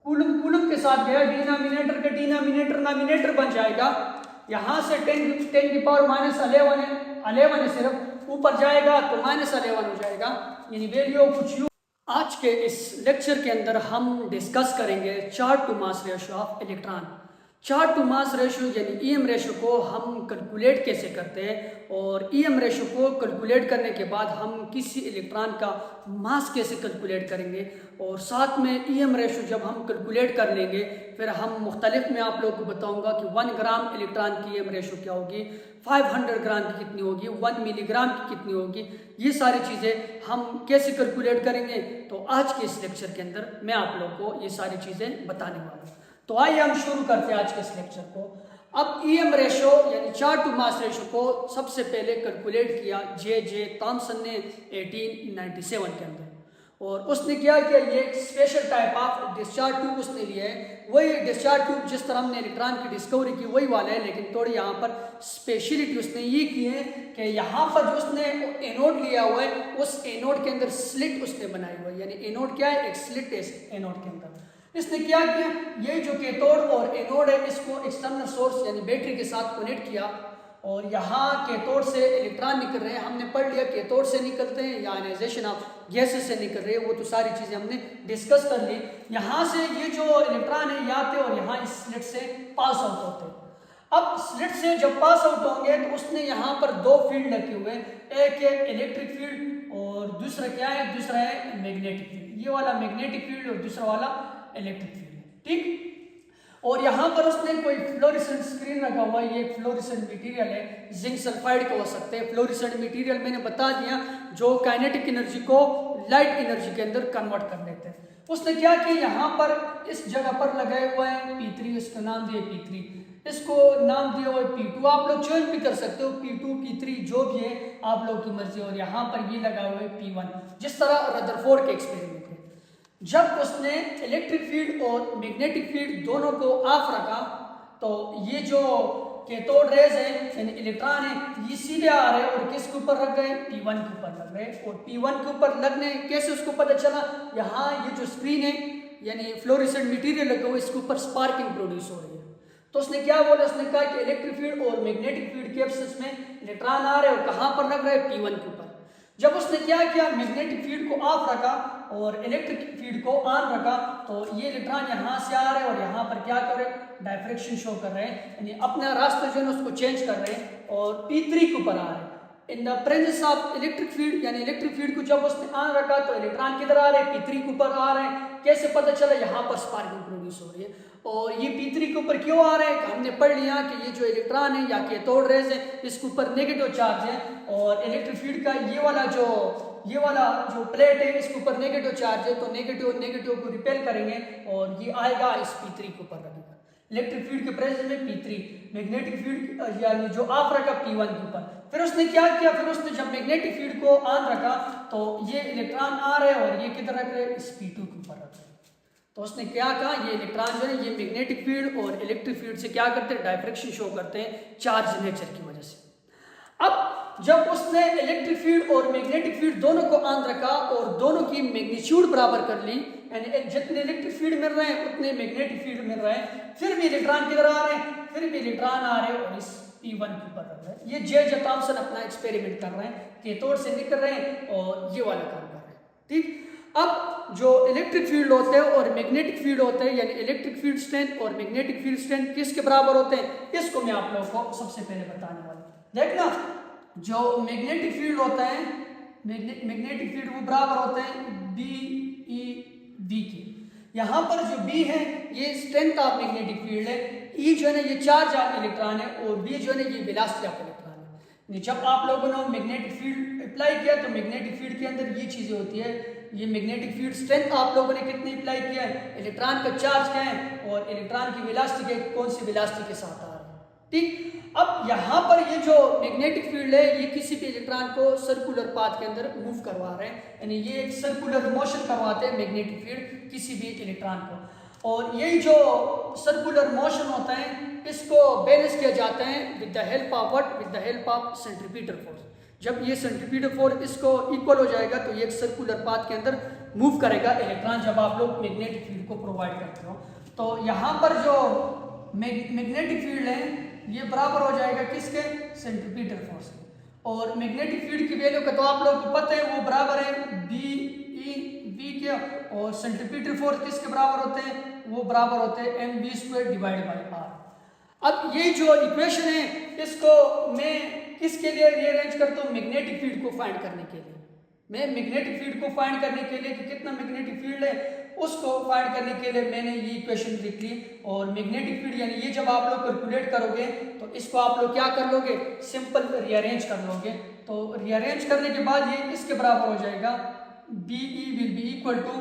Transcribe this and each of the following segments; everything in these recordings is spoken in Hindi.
कूलम कूलम के साथ गया, डिनोमिनेटर का डिनोमिनेटर नॉमिनेटर बन जाएगा। यहाँ से 10 की पावर -11 है, 11 है सिर्फ, ऊपर जाएगा तो -11 हो जाएगा, यानी वैल्यू कुछ यूँ। आज के इस लेक्चर के अंदर हम डिस्कस करेंगे charge to mass ratio of electron. Charge to mass ratio यानी ईएम रेशियो को हम कैलकुलेट कैसे करते हैं, और ईएम रेशियो को कैलकुलेट करने के बाद हम किसी इलेक्ट्रॉन का मास कैसे कैलकुलेट करेंगे, और साथ में ईएम रेशियो जब हम कैलकुलेट कर लेंगे फिर हम मुख्तलिफ में आप लोगों को बताऊंगा कि 1 ग्राम इलेक्ट्रॉन की ईएम रेशियो क्या होगी, 500 ग्राम की कितनी होगी, 1 मिलीग्राम की कितनी होगी, ये सारी चीज़ें हम कैसे कैलकुलेट करेंगे। तो आज के इस लेक्चर के अंदर मैं आप लोगों को ये सारी चीज़ें बताने वाला हूँ। तो आइए हम शुरू करते हैं आज के इस लेक्चर को। अब ईएम रेशियो यानी चार्ज टू मास रेशियो को सबसे पहले कैलकुलेट किया जे थॉमसन ने 1897 के अंदर, और उसने क्या किया, ये एक special type of discharge tube उसने लिया है। वही डिस्चार्ज ट्यूब जिस तरह हमने इलेक्ट्रॉन की डिस्कवरी की वही वाला है, लेकिन थोड़ी यहाँ पर स्पेशलिटी उसने ये की है कि यहाँ पर जो उसने एनोड लिया हुआ है उस एनोड के अंदर स्लिट उसने बनाई हुई है, यानी एनोड क्या है, एक स्लिट है एनोड के अंदर। इसने क्या किया, ये जो कैथोड और एनोड है इसको एक्सटर्नल सोर्स यानी बैटरी के साथ कनेक्ट किया, और यहाँ कैथोड से इलेक्ट्रॉन निकल रहे हैं, हमने पढ़ लिया कैथोड से निकलते हैं या आयनाइजेशन ऑफ गैसेस से निकल रहे हैं, वो तो सारी चीज़ें हमने डिस्कस कर ली। यहाँ से ये जो इलेक्ट्रॉन है ये आते और यहाँ इस स्लिट से पास आउट होते हैं। अब स्लिट से जब पास आउट होंगे तो उसने यहाँ पर 2 फील्ड रखे हुए हैं, एक है इलेक्ट्रिक फील्ड और दूसरा क्या है, दूसरा है मैग्नेटिक फील्ड। ये वाला मैग्नेटिक फील्ड और दूसरा वाला इलेक्ट्रिक फील्ड, ठीक। और यहाँ पर उसने कोई फ्लोरेसेंट स्क्रीन रखा हुआ है, ये फ्लोरेसेंट मटेरियल है, जिंक सल्फाइड का हो सकते हैं। फ्लोरेसेंट मटेरियल मैंने बता दिया जो काइनेटिक एनर्जी को लाइट एनर्जी के अंदर कन्वर्ट कर देते हैं। उसने क्या किया, यहाँ पर इस जगह पर लगाए हुए हैं P3, इसका नाम दिया P3, इसको नाम दिया हुआ है P2। आप लोग चेंज भी कर सकते हो, P2 P3 जो भी है आप लोग की मर्जी। और यहाँ पर ये लगा हुआ है P1, जिस तरह रदरफोर्ड के एक्सपेरिमेंट है। जब उसने इलेक्ट्रिक फील्ड और मैग्नेटिक फील्ड दोनों को ऑफ रखा तो ये जो कैथोड रेज है यानी इलेक्ट्रॉन है ये सीधे आ रहे हैं और किसके ऊपर रख गए, P1 के ऊपर लग रहे। और P1 के ऊपर लगने कैसे उसको पता चला, यहाँ ये जो स्क्रीन है यानी फ्लोरेसेंट मटेरियल लगा हुआ इसके ऊपर स्पार्किंग प्रोड्यूस हो रही है। तो उसने क्या बोला, उसने कहा कि इलेक्ट्रिक फील्ड और मैग्नेटिक फील्ड के एब्सेंस में इलेक्ट्रॉन आ रहे हैं और कहाँ पर लग रहे हैं, P1 के ऊपर। जब उसने क्या किया, मैग्नेटिक फील्ड को ऑफ रखा और इलेक्ट्रिक फील्ड को ऑन रखा, तो ये इलेक्ट्रॉन यहाँ से आ रहे हैं और यहाँ पर क्या कर रहे हैं, डायफ्रेक्शन शो कर रहे हैं, यानी अपना रास्ता जो है उसको चेंज कर रहे हैं और P3 के ऊपर आ रहे हैं। In the presence of electric field यानी इलेक्ट्रिक फील्ड को जब उसने ऑन रखा तो इलेक्ट्रॉन किधर आ रहे हैं, P3 के ऊपर आ रहे हैं। कैसे पता चला, यहाँ पर स्पार्किंग प्रोड्यूस हो रही है। और ये P3 के ऊपर क्यों आ रहे हैं, हमने पढ़ लिया कि ये जो इलेक्ट्रॉन है या कैथोड रेज है इसके ऊपर नेगेटिव चार्ज है, और इलेक्ट्रिक फील्ड का ये वाला जो प्लेट है इसके ऊपर नेगेटिव चार्ज है, तो नेगेटिव को रिपेल करेंगे और ये आएगा इस P3 के ऊपर लगेगा। इलेक्ट्रिक फील्ड के प्रेजेंस में P3, मैग्नेटिक फील्ड यानी जो ऑफ रखा P1 के ऊपर। फिर उसने क्या किया, फिर उसने जब मैग्नेटिक फील्ड को ऑन रखा तो ये इलेक्ट्रॉन आ रहे और ये किधर रख रहे, इस P2 के ऊपर रख रहे। तो उसने क्या कहा, ये इलेक्ट्रॉन जो है ये मैग्नेटिक फील्ड और इलेक्ट्रिक फील्ड से क्या करते हैं, डायफ्रेक्शन शो करते हैं चार्ज नेचर की वजह से। अब जब उसने इलेक्ट्रिक फील्ड और मैग्नेटिक फील्ड दोनों को ऑन रखा और दोनों की मैग्नीट्यूड बराबर कर ली, यानी जितने इलेक्ट्रिक फील्ड मिल रहे हैं उतने मैग्नेटिक फील्ड मिल रहे हैं, फिर भी इलेक्ट्रॉन किधर आ रहे हैं, फिर भी इलेक्ट्रॉन आ रहे हैं और इस P1 के ऊपर रख रहे हैं। ये जे थॉमसन अपना एक्सपेरिमेंट कर रहे हैं, कैथोड से निकल रहे हैं और ये वाला काम कर रहे हैं, ठीक। अब जो इलेक्ट्रिक फील्ड होते हैं और मैग्नेटिक फील्ड होते हैं यानी इलेक्ट्रिक फील्ड स्ट्रेंथ और मैग्नेटिक फील्ड स्ट्रेंथ किसके बराबर होते हैं, इसको मैं आप लोगों को सबसे पहले बताने वाला हूं। देखना, जो मैग्नेटिक फील्ड होता है, मैग्नेटिक फील्ड वो बराबर होते हैं BE/V के। यहाँ पर जो B है ये स्ट्रेंथ ऑफ मैग्नेटिक फील्ड है, E जो है ना ये चार्ज ऑफ इलेक्ट्रॉन है और V जो है ना ये वेलोसिटी ऑफ इलेक्ट्रॉन है। जब आप लोगों ने मैग्नेटिक फील्ड अप्लाई किया तो मैग्नेटिक फील्ड के अंदर ये चीजें होती है, ये मैग्नेटिक फील्ड स्ट्रेंथ आप लोगों ने कितनी अप्लाई किया है, इलेक्ट्रॉन का चार्ज क्या है और इलेक्ट्रॉन की वेलोसिटी कौन सी वेलोसिटी के साथ आ रहा है, ठीक। अब यहाँ पर ये जो मैग्नेटिक फील्ड है ये किसी भी इलेक्ट्रॉन को सर्कुलर पाथ के अंदर मूव करवा रहे हैं, यानी ये एक सर्कुलर मोशन करवाते हैं मैग्नेटिक फील्ड किसी भी इलेक्ट्रॉन को। और यही जो सर्कुलर मोशन होता है इसको बैलेंस किया जाता है with the help of what, with the help of centripetal force. जब ये सेंट्रीपिटल फोर्स इसको इक्वल हो जाएगा तो ये एक सर्कुलर पाथ के अंदर मूव करेगा इलेक्ट्रॉन जब आप लोग मैग्नेटिक फील्ड को प्रोवाइड करते हो। तो यहाँ पर जो मैग्नेटिक फील्ड है ये बराबर हो जाएगा किसके, सेंट्रीपिटल फोर्स के। और मैग्नेटिक फील्ड की वैल्यू का तो आप लोग को पता है वो बराबर है बी ई वी के, और सेंट्रीपिटल फोर्स किसके बराबर होते हैं, वो बराबर होते हैं M B square divide by R. अब ये जो इक्वेशन है इसको मैं किसके लिए रीअरेंज करता हूँ, मैग्नेटिक फील्ड को फाइंड करने के लिए। मैं मैग्नेटिक फील्ड को फाइंड करने के लिए कि कितना मैग्नेटिक फील्ड है उसको फाइंड करने के लिए मैंने ये इक्वेशन लिख ली। और मैग्नेटिक फील्ड यानी ये जब आप लोग कैलकुलेट करोगे तो इसको आप लोग क्या कर लोगे, सिंपल रीअरेंज कर लोगे। तो रीअरेंज करने के बाद ये इसके बराबर हो जाएगा B E will be equal to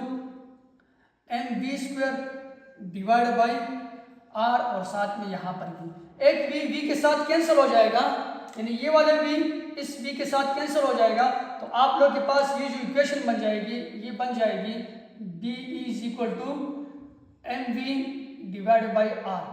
M B square divide by R, और साथ में यहाँ पर भी एक वी के साथ कैंसिल हो जाएगा, यानी ये वाला वी इस v के साथ कैंसिल हो जाएगा। तो आप लोग के पास ये जो इक्वेशन बन जाएगी ये बन जाएगी d is equal to M V divide by R.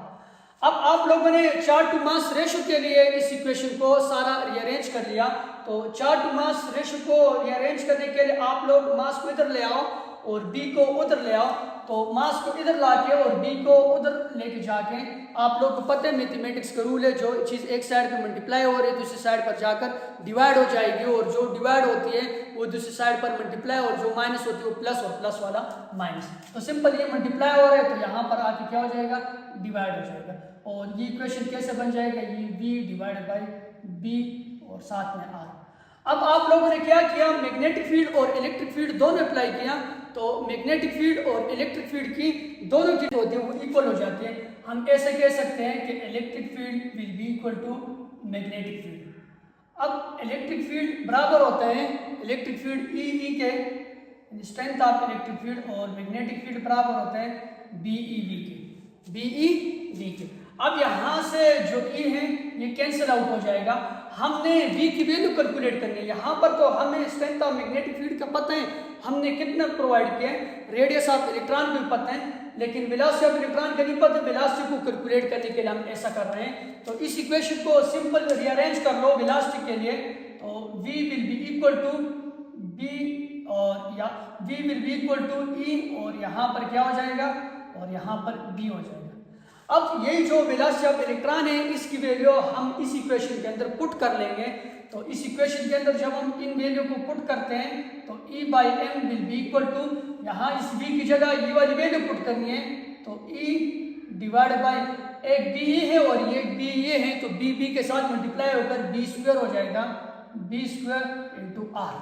अब आप लोगों ने चार्ज टू मास रेशो के लिए इस इक्वेशन को सारा रीअरेंज कर लिया। तो चार्ज टू मास रेशो को रीअरेंज करने के लिए आप लोग मास को इधर ले आओ और b को उधर ले आओ। तो मास को इधर लाके और b को उधर लेके जाके, आप लोग को पता है मैथमेटिक्स का रूल है, जो चीज़ एक साइड पे मल्टीप्लाई हो रही है दूसरी साइड पर जाकर डिवाइड हो जाएगी, और जो डिवाइड होती है वो दूसरी साइड पर मल्टीप्लाई, और जो माइनस होती है वो प्लस, और प्लस वाला माइनस। तो सिंपल ये मल्टीप्लाई हो रहा है तो यहाँ पर आके क्या हो जाएगा, डिवाइड हो जाएगा। और ये इक्वेशन कैसे बन जाएगा, ये v डिवाइड बाई b और साथ में r। अब आप लोगों ने क्या किया, मैग्नेटिक फील्ड और इलेक्ट्रिक फील्ड दोनों अप्लाई किया। तो मैग्नेटिक फील्ड और इलेक्ट्रिक फील्ड की दोनों की होती है वो इक्वल हो जाती है। हम ऐसे कह सकते हैं कि electric field will be equal to magnetic field. अब इलेक्ट्रिक फील्ड बराबर होता है इलेक्ट्रिक फील्ड ई के, स्ट्रेंथ ऑफ इलेक्ट्रिक फील्ड, और मैग्नेटिक फील्ड बराबर होता है बी ई वी के। अब यहाँ से जो ई है ये कैंसिल आउट हो जाएगा। हमने v की वैल्यू कैलकुलेट करनी है। यहाँ पर तो हमें स्ट्रेंथ ऑफ मैग्नेटिक फील्ड का पता है, हमने कितना प्रोवाइड किया है, रेडियस ऑफ इलेक्ट्रॉन भी पता है, लेकिन वेलोसिटी ऑफ इलेक्ट्रॉन का नहीं पता। वेलोसिटी को कैलकुलेट करने के लिए हम ऐसा कर रहे हैं। तो इस इक्वेशन को सिंपल रीअरेंज कर लो वेलोसिटी के लिए। तो v will be equal to b, और या v will be equal to e, और यहाँ पर क्या हो जाएगा, और यहाँ पर b हो जाएगा। अब यही जो वेलोसिटी ऑफ इलेक्ट्रॉन है इसकी वैल्यू हम इस इक्वेशन के अंदर पुट कर लेंगे। तो इस इक्वेशन के अंदर जब हम इन वैल्यू को पुट करते हैं तो E by M will be equal to, यहाँ इस v की जगह ये वाली वैल्यू पुट करनी है। तो E डिवाइड बाई एक b है और ये b ये है, तो b के साथ मल्टीप्लाई होकर b स्क्वायर हो जाएगा, b स्क्वायर इंटू r।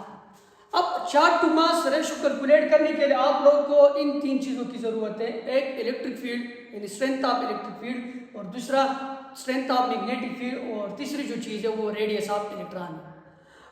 अब charge to mass ratio calculate करने के लिए आप लोगों को इन तीन चीज़ों की ज़रूरत है। एक इलेक्ट्रिक फील्ड यानी स्ट्रेंथ ऑफ इलेक्ट्रिक फील्ड, और दूसरा स्ट्रेंथ ऑफ मैग्नेटिक फील्ड, और तीसरी जो चीज़ है वो रेडियस ऑफ इलेक्ट्रॉन है।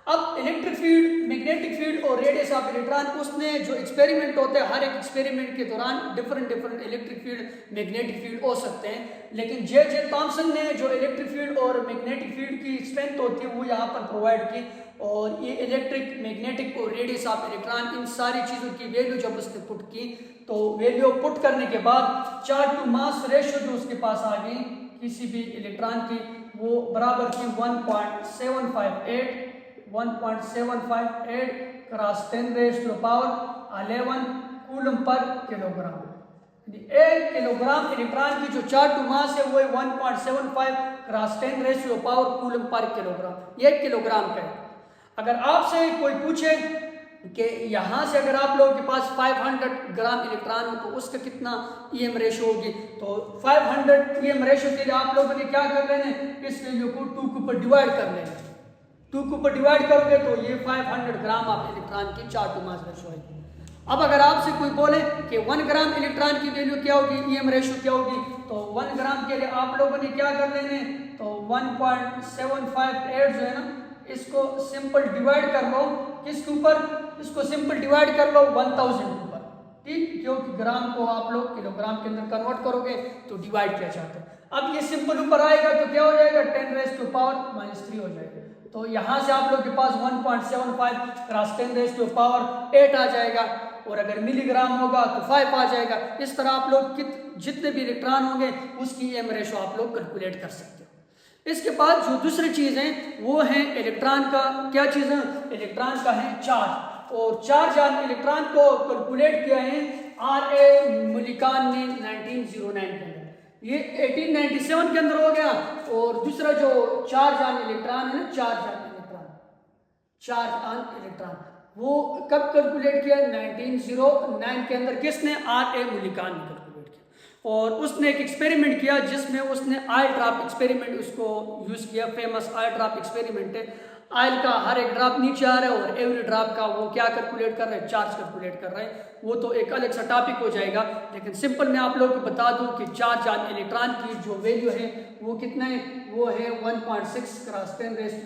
अब इलेक्ट्रिक फील्ड, मैग्नेटिक फील्ड और रेडियस ऑफ इलेक्ट्रॉन, उसमें जो एक्सपेरिमेंट होते हैं हर एक एक्सपेरिमेंट के दौरान different electric field magnetic field हो सकते हैं। लेकिन जे थॉमसन ने जो इलेक्ट्रिक फील्ड और मैग्नेटिक फील्ड की स्ट्रेंथ होती है वो यहाँ पर प्रोवाइड की, और ये इलेक्ट्रिक, मैग्नेटिक और रेडियस ऑफ इलेक्ट्रॉन, इन सारी चीज़ों की वैल्यू जब उसने पुट की तो वैल्यू पुट करने के बाद चार्ज टू मास रेशियो जो उसके पास आ गई किसी भी इलेक्ट्रॉन की, वो बराबर की 1.758 क्रॉस 10⁻11 कूलम पर किलोग्राम। 1 किलोग्राम इलेक्ट्रॉन की जो चार्ज टू मास है वो 1.75 क्रॉस 10⁻⁴ कूलम पर किलोग्राम। 1 किलोग्राम का है। अगर आपसे कोई पूछे कि यहाँ से अगर आप लोगों के पास 500 ग्राम इलेक्ट्रॉन हो तो उसका कितना ईएम रेशो होगी, तो 500 ईएम रेशो के लिए आप लोगों ने क्या कर लेना है, इस वैल्यू को 2 के ऊपर डिवाइड कर लेना है। 2 के ऊपर डिवाइड करोगे तो ये 500 ग्राम ऑफ इलेक्ट्रॉन की चार्ज टू मास रेशो है। अब अगर आपसे कोई बोले कि 1 ग्राम इलेक्ट्रॉन की वैल्यू क्या होगी, ईएम रेशो क्या होगी, तो 1 ग्राम के लिए आप लोगों ने क्या कर लेने, तो 1.758 जो है ना, इसको सिंपल डिवाइड कर लो किसके ऊपर, इसको सिंपल डिवाइड कर लो 1000 के ऊपर, ठीक, क्योंकि ग्राम को आप लोग किलोग्राम के अंदर कन्वर्ट करोगे तो डिवाइड किया जाता है। अब ये सिंपल ऊपर आएगा तो क्या हो जाएगा, 10⁻³ हो जाएगा। तो यहाँ से आप लोग के पास 1.75 क्रॉस 10⁻8 आ जाएगा, और अगर मिलीग्राम होगा तो 5 आ जाएगा। इस तरह आप लोग जितने भी इलेक्ट्रॉन होंगे उसकी ईएम रेशो आप लोग कैलकुलेट कर सकते हो। इसके बाद जो दूसरी चीज़ है वो है इलेक्ट्रॉन का, क्या चीज़ है, इलेक्ट्रॉन का है चार्ज। और चार्ज ऑन इलेक्ट्रॉन को कैलकुलेट किया है R.A. मुलिकान ने 1909 के अंदर। ये 1897 के अंदर हो गया। और दूसरा जो चार्ज ऑन इलेक्ट्रॉन है ना, चार्ज ऑन इलेक्ट्रॉन वो कब कैलकुलेट किया? 1909 के अंदर। किसने? R.A. मुलिकान ने कैलकुलेट किया। और उसने एक एक्सपेरिमेंट किया जिसमें उसने ऑयल ड्रॉप एक्सपेरिमेंट उसको यूज किया। फेमस ऑयल ड्रॉप एक्सपेरिमेंट है। ऑयल का हर एक ड्रॉप नीचे आ रहा है और एवरी ड्रॉप का वो क्या कैलकुलेट कर रहे हैं? चार्ज कैलकुलेट कर रहे हैं। वो तो एक अलग सा टॉपिक हो जाएगा, लेकिन सिंपल मैं आप लोगों को बता दूं कि चार्ज ऑन इलेक्ट्रॉन की जो वैल्यू है वो कितना है? वो है 1.6 × 10 raised to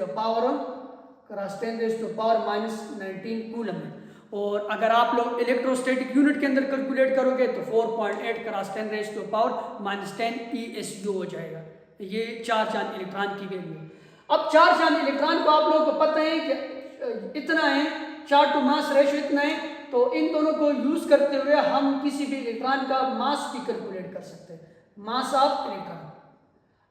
the power -19 coulomb है। और अगर आप लोग इलेक्ट्रोस्टैटिक यूनिट के अंदर कैलकुलेट करोगे तो 4.8 × 10 raised to the power -10 ESU हो जाएगा। ये चार्ज ऑन इलेक्ट्रॉन की वैल्यू है। अब चार्ज ऑन इलेक्ट्रॉन को आप लोगों को पता है कि इतना है, चार्ज टू मास रेशियो इतना है। तो इन दोनों को यूज करते हुए हम किसी भी इलेक्ट्रॉन का मास भी कैलकुलेट कर सकते हैं, मास ऑफ इलेक्ट्रॉन।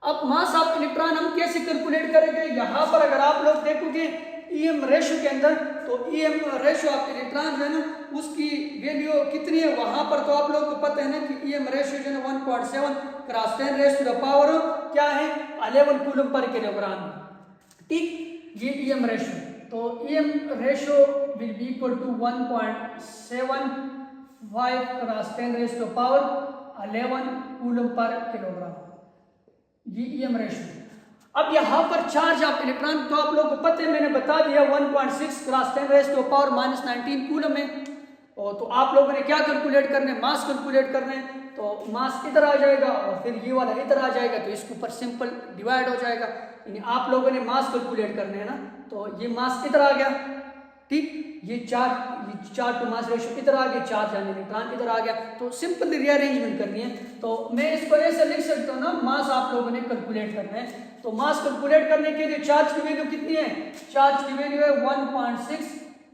अब मास ऑफ इलेक्ट्रॉन हम कैसे कैलकुलेट करेंगे? यहाँ पर अगर आप लोग देखोगे EM रेशियो के अंदर, तो EM रेशियो ऑफ इलेक्ट्रॉन जो है ना उसकी वैल्यू कितनी है वहां पर, तो आप लोग को पता है ना कि EM रेशियो जो है 1.7 × 10 raised to the power क्या है? 11 कूलम पर किलोग्राम। ठीक, ये EM रेशियो। तो EM ratio will be equal to 1.75 × 10 raised to the power 11 coulomb पर किलोग्राम। ये EM रेशियो। अब यहाँ पर चार्ज ऑफ इलेक्ट्रॉन तो आप लोगों को पता है, मैंने बता दिया 1.6 × 10 raised to the power -19 coulomb है। और तो आप लोगों ने क्या कैलकुलेट करना है? मास कैलकुलेट करना है। तो मास इधर आ जाएगा और फिर ये वाला इधर आ जाएगा, तो इसके ऊपर सिंपल डिवाइड हो जाएगा। यानी आप लोगों ने मास कैलकुलेट करने हैं ना, तो ये मास इधर आ गया। ठीक, ये चार्ज टू मास रेशियो इधर आ गया, चार्ज ऑन इलेक्ट्रॉन इधर आ गया। तो सिंपल रीअरेंजमेंट करनी है। तो मैं इसको ऐसे लिख सकता हूँ ना, मास आप लोगों ने कैलकुलेट करना है। तो मास कैलकुलेट करने के लिए चार्ज की वैल्यू कितनी है? चार्ज की वैल्यू है 1.6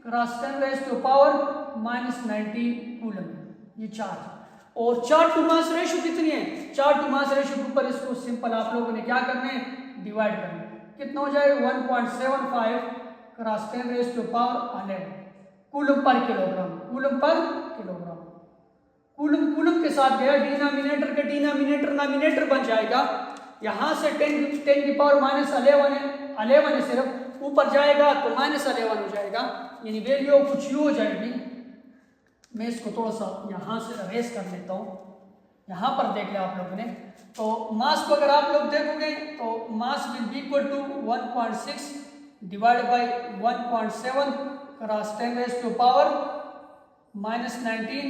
× 10 raised to the power -19 coulomb, ये चार्ज। और चार्ज टू मास रेशियो कितनी है? चार्ज टू मास रेशियो के ऊपर इसको सिंपल आप लोगों ने क्या करना है? डिवाइड करना है। कितना हो जाएगा? 1.75 × 10 raised to the power 11 coulomb पर किलोग्राम। कूलम के साथ गया डिनोमिनेटर के डिनोमिनेटर नॉमिनेटर बन जाएगा। यहाँ से 10 की पावर -11 है, 11 है सिर्फ, ऊपर जाएगा तो -11 हो जाएगा। यानी वैल्यू कुछ यूँ हो जाएगी। मैं इसको थोड़ा सा यहाँ से अरेज कर लेता हूँ। यहाँ पर देख लिया आप लोगों ने। तो मास को अगर आप लोग देखोगे तो mass will be equal to 1.6 divide by 1.7 × 10 raised to the power -19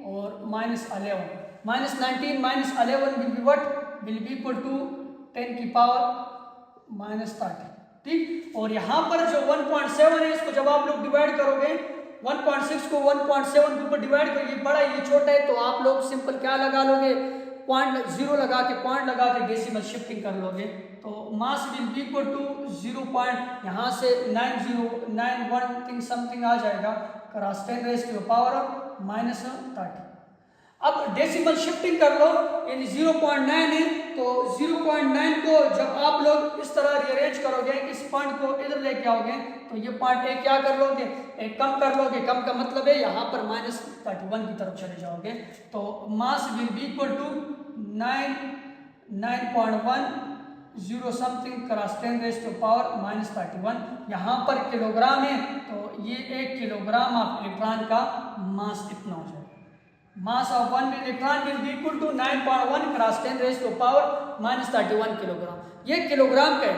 और -11। -19 -11 will be what? Will be equal to 10 की पावर -30। ठीक, और यहाँ पर जो 1.7 है इसको जब आप लोग डिवाइड करोगे, 1.6 को 1.7 के ऊपर डिवाइड करो, ये बड़ा ये छोटा है, तो आप लोग सिंपल क्या लगा लोगे? पॉइंट लगा के डेसिमल शिफ्टिंग कर लोगे। तो mass will be equal to 0. यहाँ से 9091 समथिंग आ जाएगा × 10 raised to the power -30। अब डेसिमल शिफ्टिंग कर लो, यानी 0.9 है। तो 0.9 को जब आप लोग इस तरह रीअरेंज करोगे, इस पॉइंट को इधर लेके आओगे, तो ये पॉइंट एक क्या कर लोगे? एक कम कर लोगे। कम का मतलब है यहाँ पर -31 की तरफ चले जाओगे। तो mass will be equal to 9.10 something × 10 raised to the power -31। यहाँ पर किलोग्राम है, तो ये 1 किलोग्राम ऑफ इलेक्ट्रॉन का मास इतना हो जाएगा। Mass of 1 electron will be equal to 9.1 × 10 raised to the power -31 kilogram. ये किलोग्राम का है।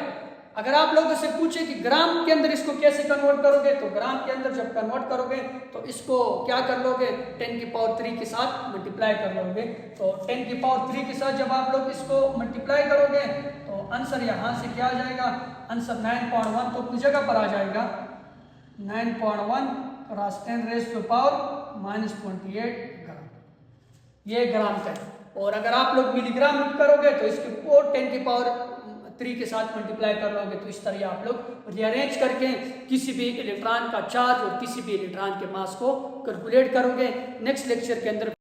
अगर आप लोगों से पूछे कि ग्राम के अंदर इसको कैसे कन्वर्ट करोगे, तो ग्राम के अंदर जब कन्वर्ट करोगे तो इसको क्या कर लोगे? 10 की पावर 3 के साथ मल्टीप्लाई कर लोगे। तो 10 की पावर 3 के साथ जब आप लोग इसको मल्टीप्लाई करोगे तो आंसर यहाँ से क्या आ जाएगा? आंसर 9.1 तो अपनी जगह पर आ जाएगा। 9.1 × 10 raised to the power -28 ग्राम। ये ग्राम का है। और अगर आप लोग मिलीग्राम करोगे तो इसके को 10 की पावर 3 के साथ मल्टीप्लाई कर लोगे। तो इस तरह आप लोग रीअरेंज करके किसी भी इलेक्ट्रॉन का चार्ज और किसी भी इलेक्ट्रॉन के मास को कैलकुलेट करोगे। नेक्स्ट लेक्चर के अंदर